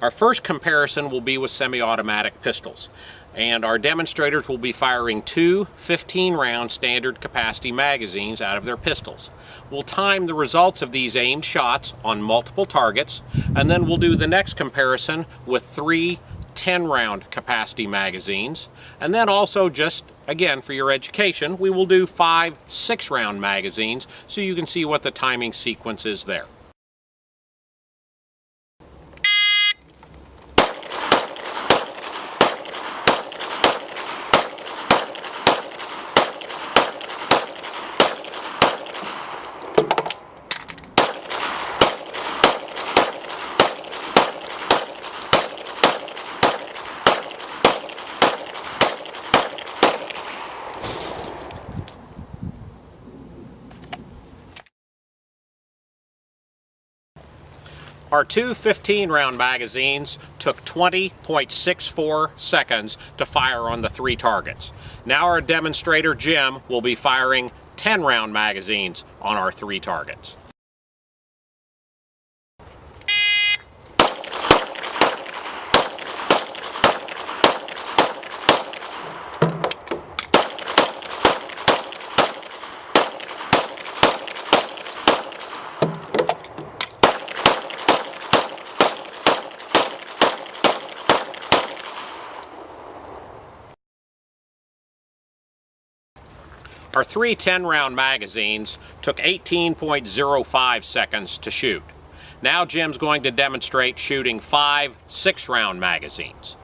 Our first comparison will be with semi-automatic pistols, and our demonstrators will be firing two 15-round standard capacity magazines out of their pistols. We'll time the results of these aimed shots on multiple targets, and then we'll do the next comparison with three 10-round capacity magazines, and then also, just again for your education, we will do 5 6-round magazines so you can see what the timing sequence is there. Our two 15-round magazines took 20.64 seconds to fire on the 3 targets. Now our demonstrator, Jim, will be firing 10-round magazines on our 3 targets. Our 3 10-round magazines took 18.05 seconds to shoot. Now Jim's going to demonstrate shooting 5 6-round magazines.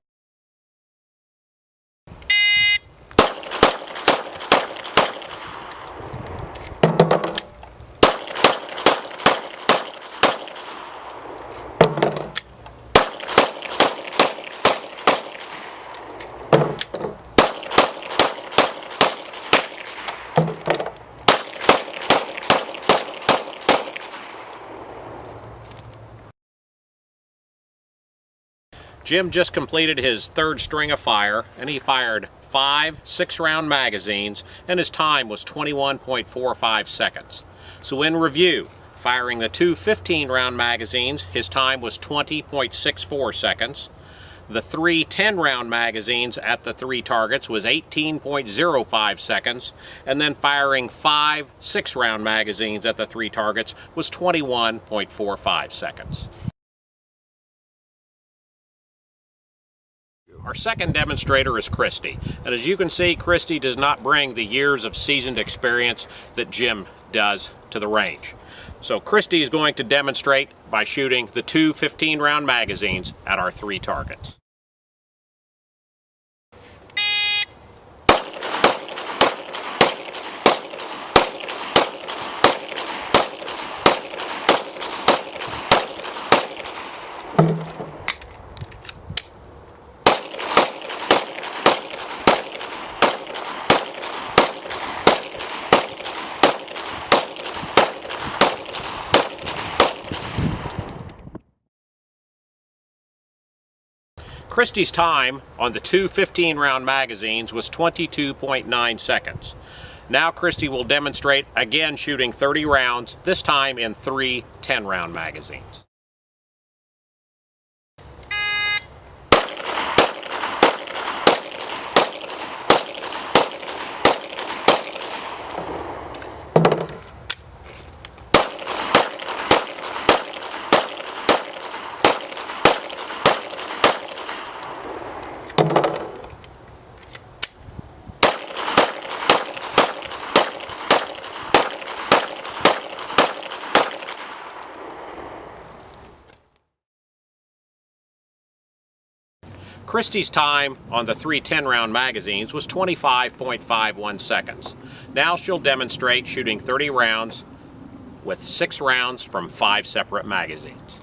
Jim just completed his 3rd string of fire, and he fired 5 6-round magazines, and his time was 21.45 seconds. So in review, firing the 2 15-round magazines, his time was 20.64 seconds. The 3 10-round magazines at the 3 targets was 18.05 seconds, and then firing 5 6-round magazines at the 3 targets was 21.45 seconds. Our second demonstrator is Christy, and as you can see, Christy does not bring the years of seasoned experience that Jim does to the range. So Christy is going to demonstrate by shooting the 2 15-round magazines at our 3 targets. Christy's time on the 2 15-round magazines was 22.9 seconds. Now Christy will demonstrate again shooting 30 rounds, this time in 3 10-round magazines. Christy's time on the 3 10-round magazines was 25.51 seconds. Now she'll demonstrate shooting 30 rounds with 6 rounds from 5 separate magazines.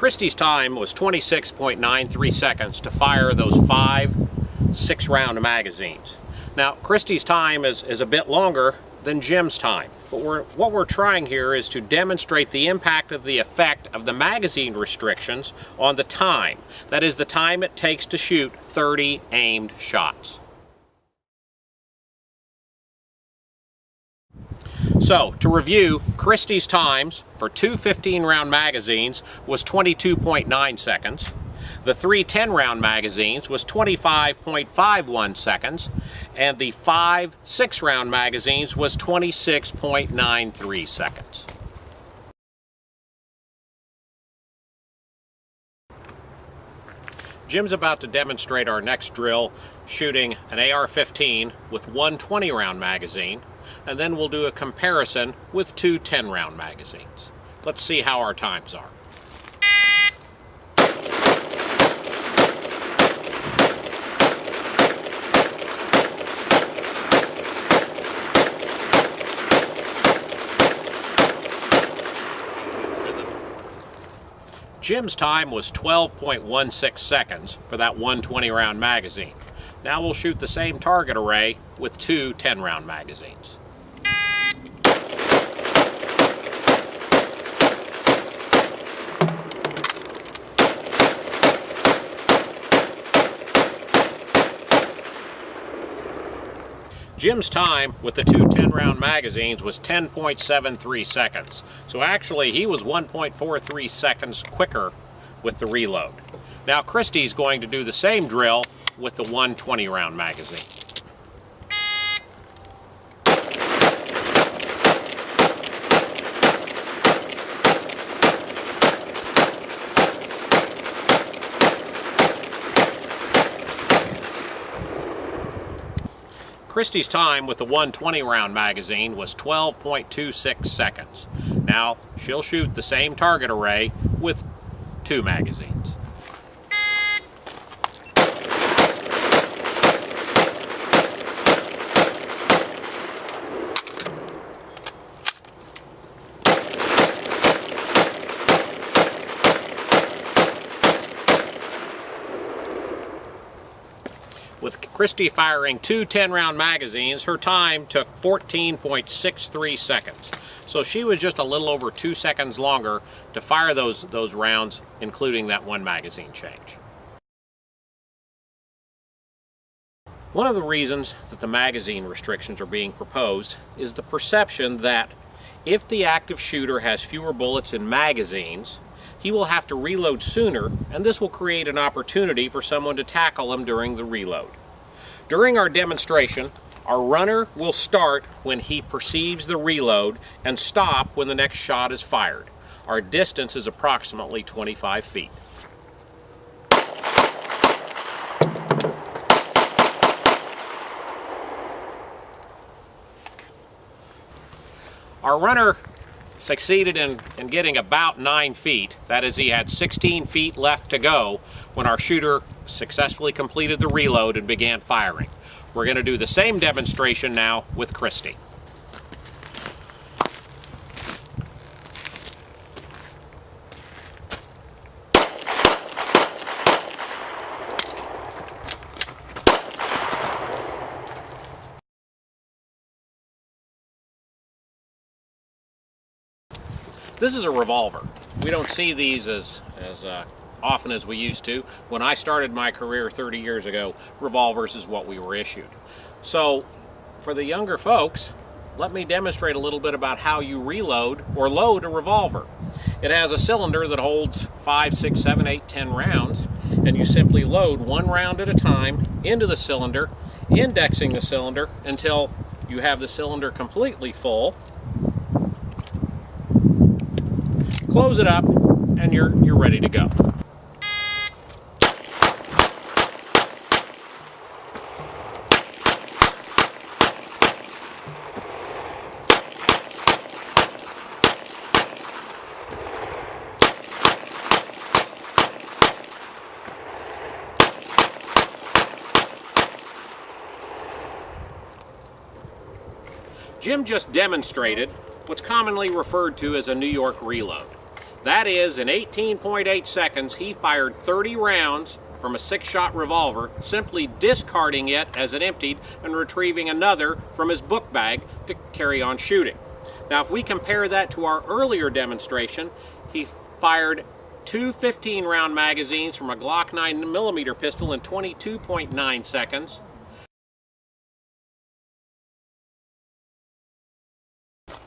Christie's time was 26.93 seconds to fire those 5 6-round magazines. Now, Christie's time is a bit longer than Jim's time, but what we're trying here is to demonstrate the impact of the effect of the magazine restrictions on the time. That is the time it takes to shoot 30 aimed shots. So, to review, Christie's times for 2 15-round magazines was 22.9 seconds. The 3 10-round magazines was 25.51 seconds, and the 5 6-round magazines was 26.93 seconds. Jim's about to demonstrate our next drill shooting an AR-15 with 1 20-round magazine, and then we'll do a comparison with 2 10-round magazines. Let's see how our times are. Jim's time was 12.16 seconds for that 1 20-round magazine. Now we'll shoot the same target array with 2 10-round magazines. Jim's time with the 2 10-round magazines was 10.73 seconds. So actually he was 1.43 seconds quicker with the reload. Now Christie's going to do the same drill with the 1 20-round magazine. Christie's time with the 1 20-round magazine was 12.26 seconds. Now she'll shoot the same target array with 2 magazines. With Christie firing 2 10-round magazines, her time took 14.63 seconds. So she was just a little over 2 seconds longer to fire those rounds, including that 1 magazine change. One of the reasons that the magazine restrictions are being proposed is the perception that if the active shooter has fewer bullets in magazines, he will have to reload sooner, and this will create an opportunity for someone to tackle him during the reload. During our demonstration, our runner will start when he perceives the reload and stop when the next shot is fired. Our distance is approximately 25 feet. Our runner succeeded in getting about 9 feet. That is, he had 16 feet left to go when our shooter successfully completed the reload and began firing. We're going to do the same demonstration now with Christie. This is a revolver. We don't see these as often as we used to. When I started my career 30 years ago, revolvers is what we were issued. So for the younger folks, let me demonstrate a little bit about how you reload or load a revolver. It has a cylinder that holds 5, 6, 7, 8, 10 rounds, and you simply load 1 round at a time into the cylinder, indexing the cylinder until you have the cylinder completely full. Close it up, and you're ready to go. Jim just demonstrated what's commonly referred to as a New York reload. That is, in 18.8 seconds, he fired 30 rounds from a 6-shot revolver, simply discarding it as it emptied and retrieving another from his book bag to carry on shooting. Now, if we compare that to our earlier demonstration, he fired two 15-round magazines from a Glock 9mm pistol in 22.9 seconds.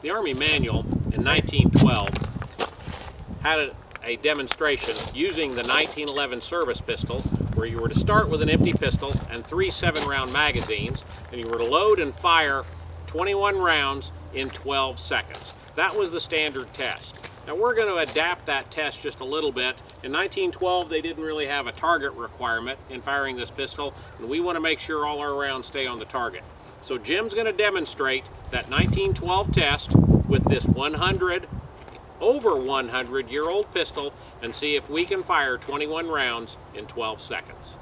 The Army Manual in 1912 had a demonstration using the 1911 service pistol, where you were to start with an empty pistol and 3 7-round magazines, and you were to load and fire 21 rounds in 12 seconds. That was the standard test. Now we're going to adapt that test just a little bit. In 1912 they didn't really have a target requirement in firing this pistol, and we want to make sure all our rounds stay on the target. So Jim's going to demonstrate that 1912 test with this over 100-year-old pistol and see if we can fire 21 rounds in 12 seconds.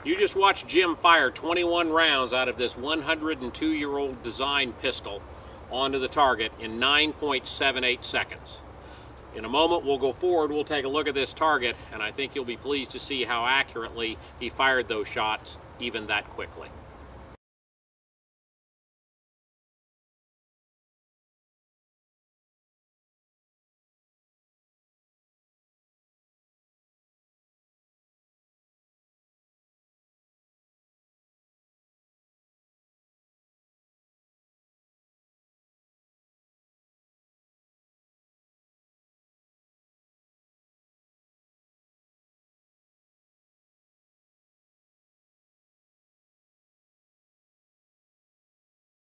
You just watched Jim fire 21 rounds out of this 102-year-old design pistol onto the target in 9.78 seconds. In a moment we'll go forward, we'll take a look at this target, and I think you'll be pleased to see how accurately he fired those shots even that quickly.